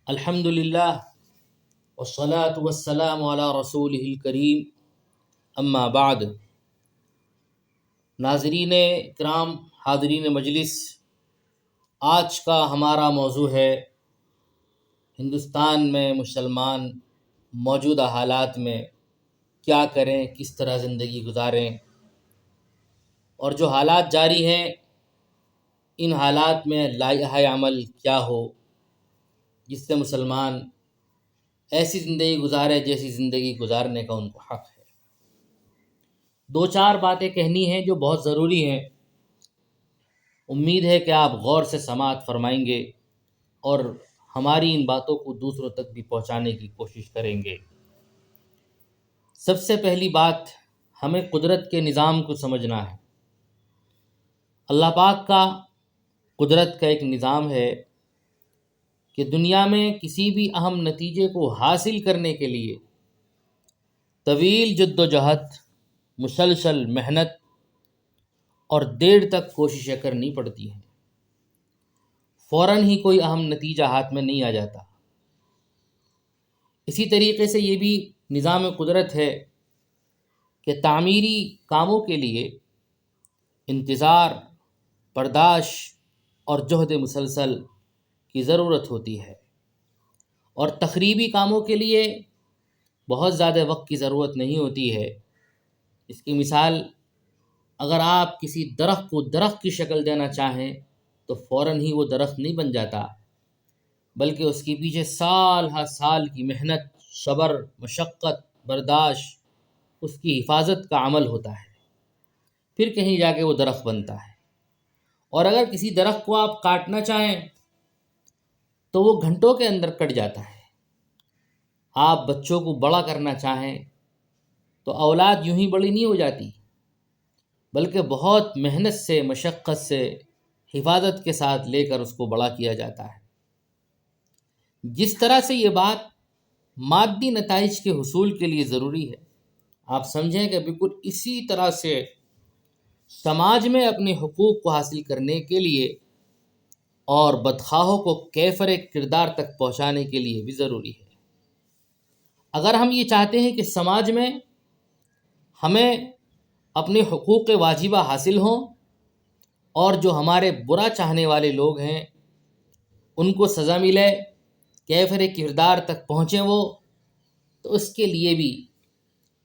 الحمد للہ والصلاة والسلام علی رسولہ الکریم اما بعد۔ ناظرین کرام، حاضرین مجلس، آج کا ہمارا موضوع ہے ہندوستان میں مسلمان موجودہ حالات میں کیا کریں، کس طرح زندگی گزاریں، اور جو حالات جاری ہیں ان حالات میں لائحہ عمل کیا ہو جس سے مسلمان ایسی زندگی گزارے جیسی زندگی گزارنے کا ان کو حق ہے۔ دو چار باتیں کہنی ہیں جو بہت ضروری ہیں، امید ہے کہ آپ غور سے سماعت فرمائیں گے اور ہماری ان باتوں کو دوسروں تک بھی پہنچانے کی کوشش کریں گے۔ سب سے پہلی بات، ہمیں قدرت کے نظام کو سمجھنا ہے۔ اللہ پاک کا قدرت کا ایک نظام ہے کہ دنیا میں کسی بھی اہم نتیجے کو حاصل کرنے کے لیے طویل جد و جہد، مسلسل محنت اور دیر تک کوششیں کرنی پڑتی ہیں، فوراً ہی کوئی اہم نتیجہ ہاتھ میں نہیں آ جاتا۔ اسی طریقے سے یہ بھی نظام قدرت ہے کہ تعمیری کاموں کے لیے انتظار، برداشت اور جہد مسلسل کی ضرورت ہوتی ہے، اور تخریبی کاموں کے لیے بہت زیادہ وقت کی ضرورت نہیں ہوتی ہے۔ اس کی مثال، اگر آپ کسی درخت کو درخت کی شکل دینا چاہیں تو فوراً ہی وہ درخت نہیں بن جاتا، بلکہ اس کے پیچھے سال ہر سال کی محنت، صبر، مشقت، برداشت، اس کی حفاظت کا عمل ہوتا ہے، پھر کہیں جا کے وہ درخت بنتا ہے۔ اور اگر کسی درخت کو آپ کاٹنا چاہیں تو وہ گھنٹوں کے اندر کٹ جاتا ہے۔ آپ بچوں کو بڑا کرنا چاہیں تو اولاد یوں ہی بڑی نہیں ہو جاتی، بلکہ بہت محنت سے، مشقت سے، حفاظت کے ساتھ لے کر اس کو بڑا کیا جاتا ہے۔ جس طرح سے یہ بات مادی نتائج کے حصول کے لیے ضروری ہے، آپ سمجھیں کہ بالکل اسی طرح سے سماج میں اپنے حقوق کو حاصل کرنے کے لیے اور بدخواہوں کو کیفر کردار تک پہنچانے کے لیے بھی ضروری ہے۔ اگر ہم یہ چاہتے ہیں کہ سماج میں ہمیں اپنے حقوق واجبہ حاصل ہوں اور جو ہمارے برا چاہنے والے لوگ ہیں ان کو سزا ملے، کیفر کردار تک پہنچیں وہ، تو اس کے لیے بھی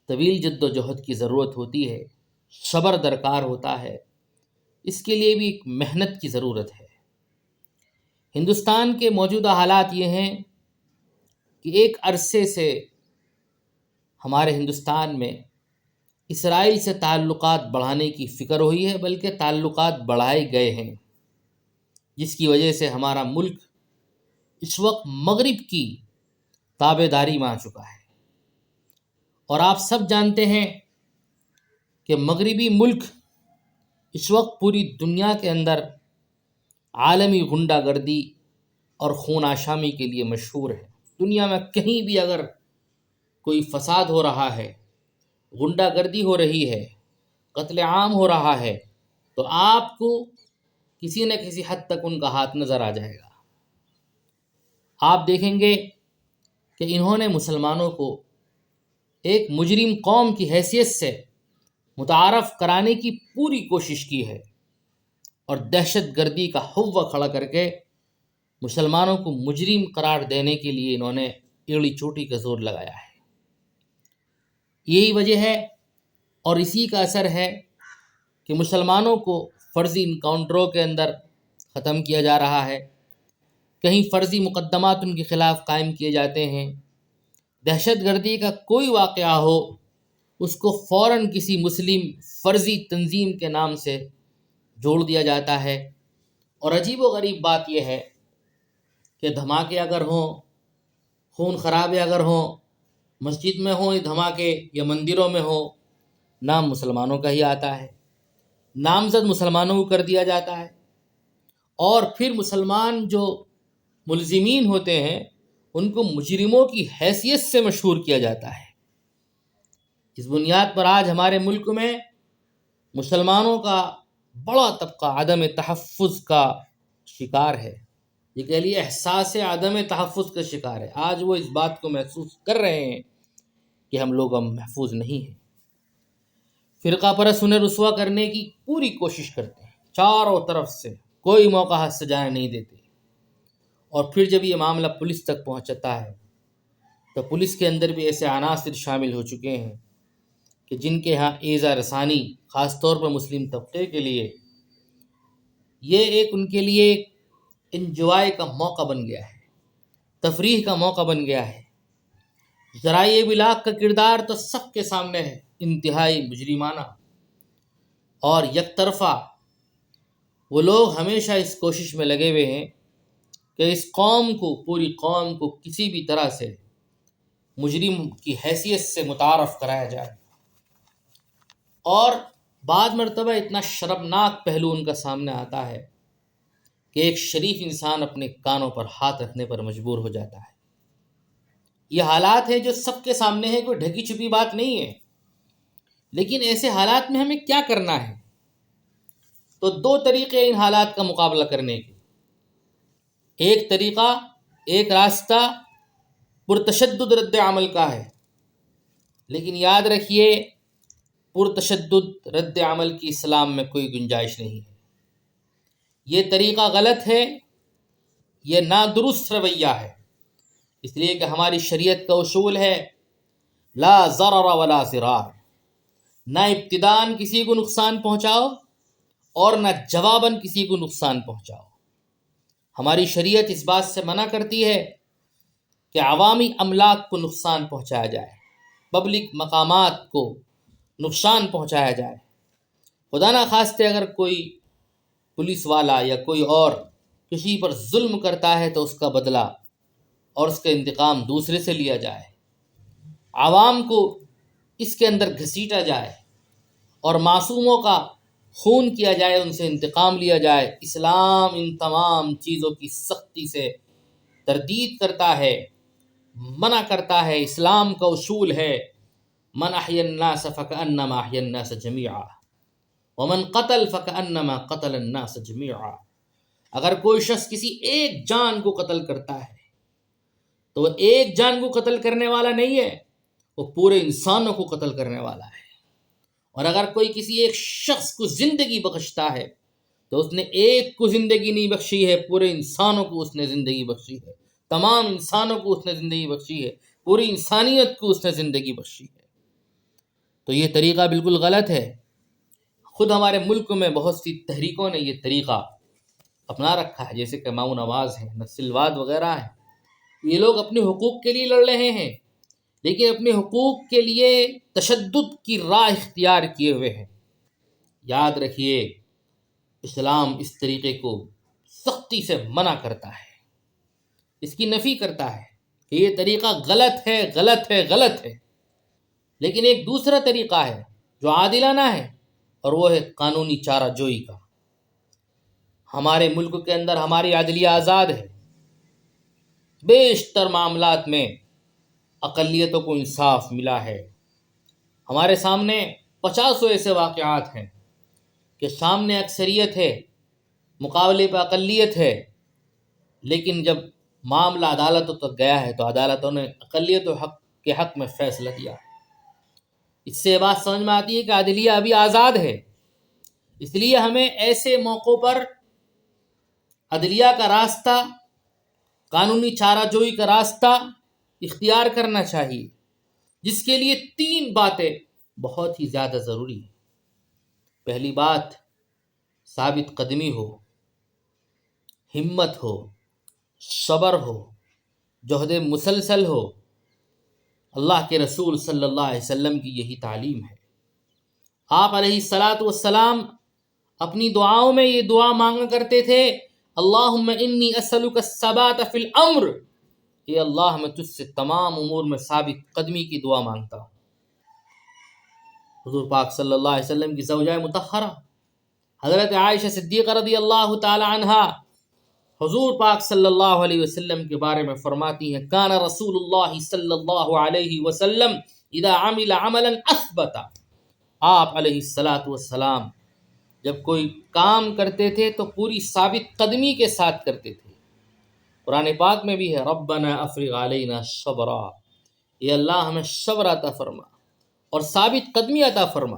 طویل جد و جہد کی ضرورت ہوتی ہے، صبر درکار ہوتا ہے، اس کے لیے بھی ایک محنت کی ضرورت ہے۔ ہندوستان کے موجودہ حالات یہ ہیں کہ ایک عرصے سے ہمارے ہندوستان میں اسرائیل سے تعلقات بڑھانے کی فکر ہوئی ہے، بلکہ تعلقات بڑھائے گئے ہیں، جس کی وجہ سے ہمارا ملک اس وقت مغرب کی تابع داری میں آ چکا ہے۔ اور آپ سب جانتے ہیں کہ مغربی ملک اس وقت پوری دنیا کے اندر عالمی غنڈہ گردی اور خون آشامی کے لیے مشہور ہے۔ دنیا میں کہیں بھی اگر کوئی فساد ہو رہا ہے، غنڈہ گردی ہو رہی ہے، قتل عام ہو رہا ہے، تو آپ کو کسی نہ کسی حد تک ان کا ہاتھ نظر آ جائے گا۔ آپ دیکھیں گے کہ انہوں نے مسلمانوں کو ایک مجرم قوم کی حیثیت سے متعارف کرانے کی پوری کوشش کی ہے، اور دہشت گردی کا حوّہ کھڑا کر کے مسلمانوں کو مجرم قرار دینے کے لیے انہوں نے ایڑی چوٹی کا زور لگایا ہے۔ یہی وجہ ہے اور اسی کا اثر ہے کہ مسلمانوں کو فرضی انکاؤنٹروں کے اندر ختم کیا جا رہا ہے، کہیں فرضی مقدمات ان کے خلاف قائم کیے جاتے ہیں، دہشت گردی کا کوئی واقعہ ہو اس کو فوراً کسی مسلم فرضی تنظیم کے نام سے جوڑ دیا جاتا ہے۔ اور عجیب و غریب بات یہ ہے کہ دھماکے اگر ہوں، خون خرابے اگر ہوں، مسجد میں ہوں یہ دھماکے یا مندروں میں ہوں، نام مسلمانوں کا ہی آتا ہے، نامزد مسلمانوں کو کر دیا جاتا ہے، اور پھر مسلمان جو ملزمین ہوتے ہیں ان کو مجرموں کی حیثیت سے مشہور کیا جاتا ہے۔ اس بنیاد پر آج ہمارے ملک میں مسلمانوں کا بڑا طبقہ عدم تحفظ کا شکار ہے، یہ کہہ لیے احساس عدم تحفظ کا شکار ہے۔ آج وہ اس بات کو محسوس کر رہے ہیں کہ ہم لوگ اب محفوظ نہیں ہیں۔ فرقہ پرست انہیں رسوا کرنے کی پوری کوشش کرتے ہیں، چاروں طرف سے کوئی موقع ہاتھ سے جانے نہیں دیتے، اور پھر جب یہ معاملہ پولیس تک پہنچتا ہے تو پولیس کے اندر بھی ایسے عناصر شامل ہو چکے ہیں کہ جن کے ہاں ایذا رسانی خاص طور پر مسلم طبقے کے لیے یہ ان کے لیے ایک انجوائے کا موقع بن گیا ہے، تفریح کا موقع بن گیا ہے۔ ذرائع ابلاغ کا کردار تو سب کے سامنے ہے، انتہائی مجرمانہ اور یک طرفہ۔ وہ لوگ ہمیشہ اس کوشش میں لگے ہوئے ہیں کہ اس قوم کو، پوری قوم کو کسی بھی طرح سے مجرم کی حیثیت سے متعارف کرایا جائے، اور بعض مرتبہ اتنا شرمناک پہلو ان کا سامنے آتا ہے کہ ایک شریف انسان اپنے کانوں پر ہاتھ رکھنے پر مجبور ہو جاتا ہے۔ یہ حالات ہیں جو سب کے سامنے ہے، کوئی ڈھکی چھپی بات نہیں ہے۔ لیکن ایسے حالات میں ہمیں کیا کرنا ہے؟ تو دو طریقے ان حالات کا مقابلہ کرنے کے۔ ایک طریقہ، ایک راستہ پرتشدد رد عمل کا ہے، لیکن یاد رکھیے پرتشدد رد عمل کی اسلام میں کوئی گنجائش نہیں ہے۔ یہ طریقہ غلط ہے، یہ نادرست رویہ ہے، اس لیے کہ ہماری شریعت کا اصول ہے لا ضرر ولا ضرار، نہ ابتداً کسی کو نقصان پہنچاؤ اور نہ جواباً کسی کو نقصان پہنچاؤ۔ ہماری شریعت اس بات سے منع کرتی ہے کہ عوامی املاک کو نقصان پہنچایا جائے، پبلک مقامات کو نقصان پہنچایا جائے۔ خدا نہ خواستہ اگر کوئی پولیس والا یا کوئی اور کسی پر ظلم کرتا ہے تو اس کا بدلہ اور اس کا انتقام دوسرے سے لیا جائے، عوام کو اس کے اندر گھسیٹا جائے اور معصوموں کا خون کیا جائے، ان سے انتقام لیا جائے۔ اسلام ان تمام چیزوں کی سختی سے تردید کرتا ہے، منع کرتا ہے۔ اسلام کا اصول ہے من احیا الناس فکأنما احیا الناس جمیعا ومن قتل فکأنما قتل الناس جمیعا۔ اگر کوئی شخص کسی ایک جان کو قتل کرتا ہے تو وہ ایک جان کو قتل کرنے والا نہیں ہے، وہ پورے انسانوں کو قتل کرنے والا ہے۔ اور اگر کوئی کسی ایک شخص کو زندگی بخشتا ہے تو اس نے ایک کو زندگی نہیں بخشی ہے، پورے انسانوں کو اس نے زندگی بخشی ہے، تمام انسانوں کو اس نے زندگی بخشی ہے، پوری انسانیت کو اس نے زندگی بخشی ہے۔ تو یہ طریقہ بالکل غلط ہے۔ خود ہمارے ملک میں بہت سی تحریکوں نے یہ طریقہ اپنا رکھا ہے، جیسے کہ ماؤن آواز ہیں، نسلواد وغیرہ ہیں۔ یہ لوگ اپنے حقوق کے لیے لڑ رہے ہیں، لیکن اپنے حقوق کے لیے تشدد کی راہ اختیار کیے ہوئے ہیں۔ یاد رکھیے اسلام اس طریقے کو سختی سے منع کرتا ہے، اس کی نفی کرتا ہے کہ یہ طریقہ غلط ہے، غلط ہے، غلط ہے۔ لیکن ایک دوسرا طریقہ ہے جو عادلانہ ہے، اور وہ ہے قانونی چارہ جوئی کا۔ ہمارے ملک کے اندر ہماری عدلیہ آزاد ہے، بیشتر معاملات میں اقلیتوں کو انصاف ملا ہے۔ ہمارے سامنے 50 ایسے واقعات ہیں کہ سامنے اکثریت ہے، مقابلے پہ اقلیت ہے، لیکن جب معاملہ عدالتوں تک گیا ہے تو عدالتوں نے اقلیتوں کے حق میں فیصلہ دیا ہے۔ اس سے بات سمجھ میں آتی ہے کہ عدلیہ ابھی آزاد ہے، اس لیے ہمیں ایسے موقعوں پر عدلیہ کا راستہ، قانونی چارہ جوئی کا راستہ اختیار کرنا چاہیے، جس کے لیے 3 باتیں بہت ہی زیادہ ضروری ہیں۔ پہلی بات، ثابت قدمی ہو، ہمت ہو، صبر ہو، جہد مسلسل ہو۔ اللہ کے رسول صلی اللہ علیہ وسلم کی یہی تعلیم ہے۔ آپ علیہ الصلاۃ والسلام اپنی دعاؤں میں یہ دعا مانگا کرتے تھے، اللہم انی اسألک الثبات فی الامر، اے اللہ میں تجھ سے تمام امور میں ثابت قدمی کی دعا مانگتا ہوں۔ حضور پاک صلی اللہ علیہ وسلم کی زوجہ مطہرہ حضرت عائشہ صدیقہ رضی اللہ تعالی عنہا حضور پاک صلی اللہ علیہ وسلم کے بارے میں فرماتی ہیں، کان رسول اللہ صلی اللہ علیہ وسلم اذا عمل عملا اثبت۔ آپ علیہ الصلاۃ والسلام جب کوئی کام کرتے تھے تو پوری ثابت قدمی کے ساتھ کرتے تھے، قرآن پاک میں بھی ہے ربنا افرغ علینا صبرا، اے اللہ ہمیں صبر عطا فرما اور ثابت قدمی عطا فرما۔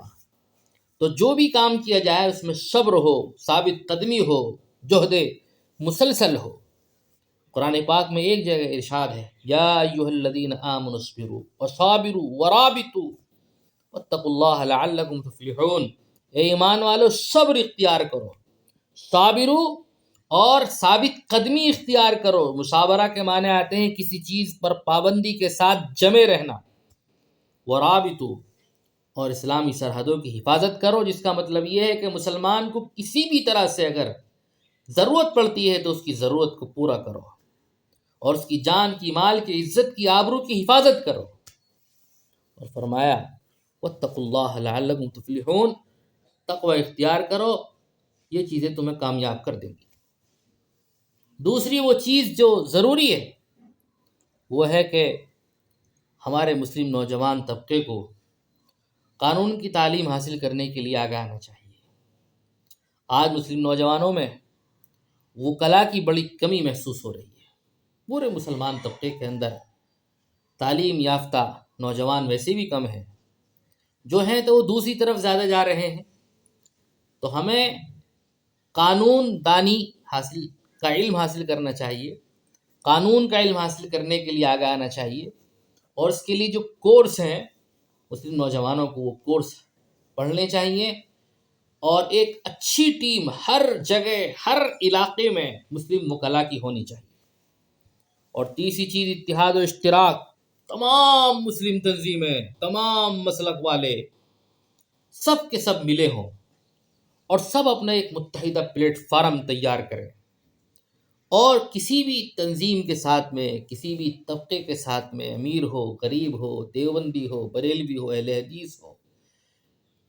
تو جو بھی کام کیا جائے اس میں صبر ہو، ثابت قدمی ہو، جہد مسلسل ہو۔ قرآن پاک میں ایک جگہ ارشاد ہے یا ایھا الذین آمنوا اصبروا وصابروا ورابطوا واتقوا اللہ لعلکم تفلحون، اے ایمان والو صبر اختیار کرو، صابرو اور ثابت قدمی اختیار کرو۔ مصابرہ کے معنی آتے ہیں کسی چیز پر پابندی کے ساتھ جمے رہنا۔ ورابطوا، اور اسلامی سرحدوں کی حفاظت کرو، جس کا مطلب یہ ہے کہ مسلمان کو کسی بھی طرح سے اگر ضرورت پڑتی ہے تو اس کی ضرورت کو پورا کرو اور اس کی جان کی، مال کی، عزت کی، آبرو کی حفاظت کرو۔ اور فرمایا واتقوا اللہ لعلکم تفلحون، تقوی اختیار کرو، یہ چیزیں تمہیں کامیاب کر دیں گی۔ دوسری وہ چیز جو ضروری ہے وہ ہے کہ ہمارے مسلم نوجوان طبقے کو قانون کی تعلیم حاصل کرنے کے لیے آگاہ آنا چاہیے۔ آج مسلم نوجوانوں میں وکلاء کی بڑی کمی محسوس ہو رہی ہے۔ پورے مسلمان طبقے کے اندر تعلیم یافتہ نوجوان ویسے بھی کم ہیں، جو ہیں تو وہ دوسری طرف زیادہ جا رہے ہیں۔ تو ہمیں قانون دانی کا علم حاصل کرنا چاہیے، قانون کا علم حاصل کرنے کے لیے آگاہ آنا چاہیے، اور اس کے لیے جو کورس ہیں مسلم نوجوانوں کو وہ کورس پڑھنے چاہیے، اور ایک اچھی ٹیم ہر جگہ ہر علاقے میں مسلم وکلاء کی ہونی چاہیے۔ اور تیسری چیز اتحاد و اشتراک، تمام مسلم تنظیمیں، تمام مسلک والے سب کے سب ملے ہوں اور سب اپنا ایک متحدہ پلیٹ فارم تیار کریں، اور کسی بھی تنظیم کے ساتھ میں، کسی بھی طبقے کے ساتھ میں، امیر ہو، غریب ہو، دیوبندی ہو، بریلوی ہو، اہل حدیث ہو،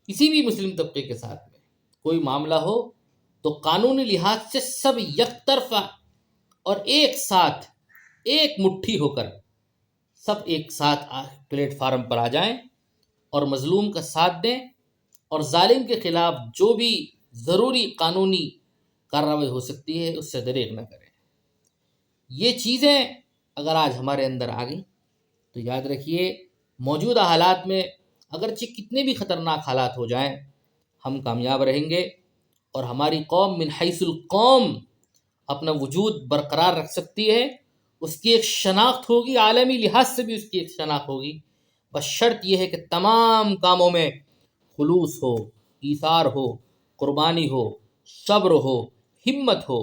کسی بھی مسلم طبقے کے ساتھ میں کوئی معاملہ ہو تو قانونی لحاظ سے سب یک طرفہ اور ایک ساتھ، ایک مٹھی ہو کر سب ایک ساتھ پلیٹ فارم پر آ جائیں اور مظلوم کا ساتھ دیں، اور ظالم کے خلاف جو بھی ضروری قانونی کارروائی ہو سکتی ہے اس سے دریغ نہ کریں۔ یہ چیزیں اگر آج ہمارے اندر آ گئیں تو یاد رکھیے موجودہ حالات میں اگرچہ کتنے بھی خطرناک حالات ہو جائیں ہم کامیاب رہیں گے، اور ہماری قوم من حیث القوم اپنا وجود برقرار رکھ سکتی ہے۔ اس کی ایک شناخت ہوگی، عالمی لحاظ سے بھی اس کی ایک شناخت ہوگی، بس شرط یہ ہے کہ تمام کاموں میں خلوص ہو، ایثار ہو، قربانی ہو، صبر ہو، ہمت ہو۔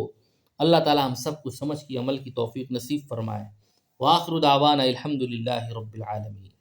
اللہ تعالی ہم سب کو سمجھ کی عمل کی توفیق نصیب فرمائے۔ وآخر دعوانا الحمد للہ رب العالمین۔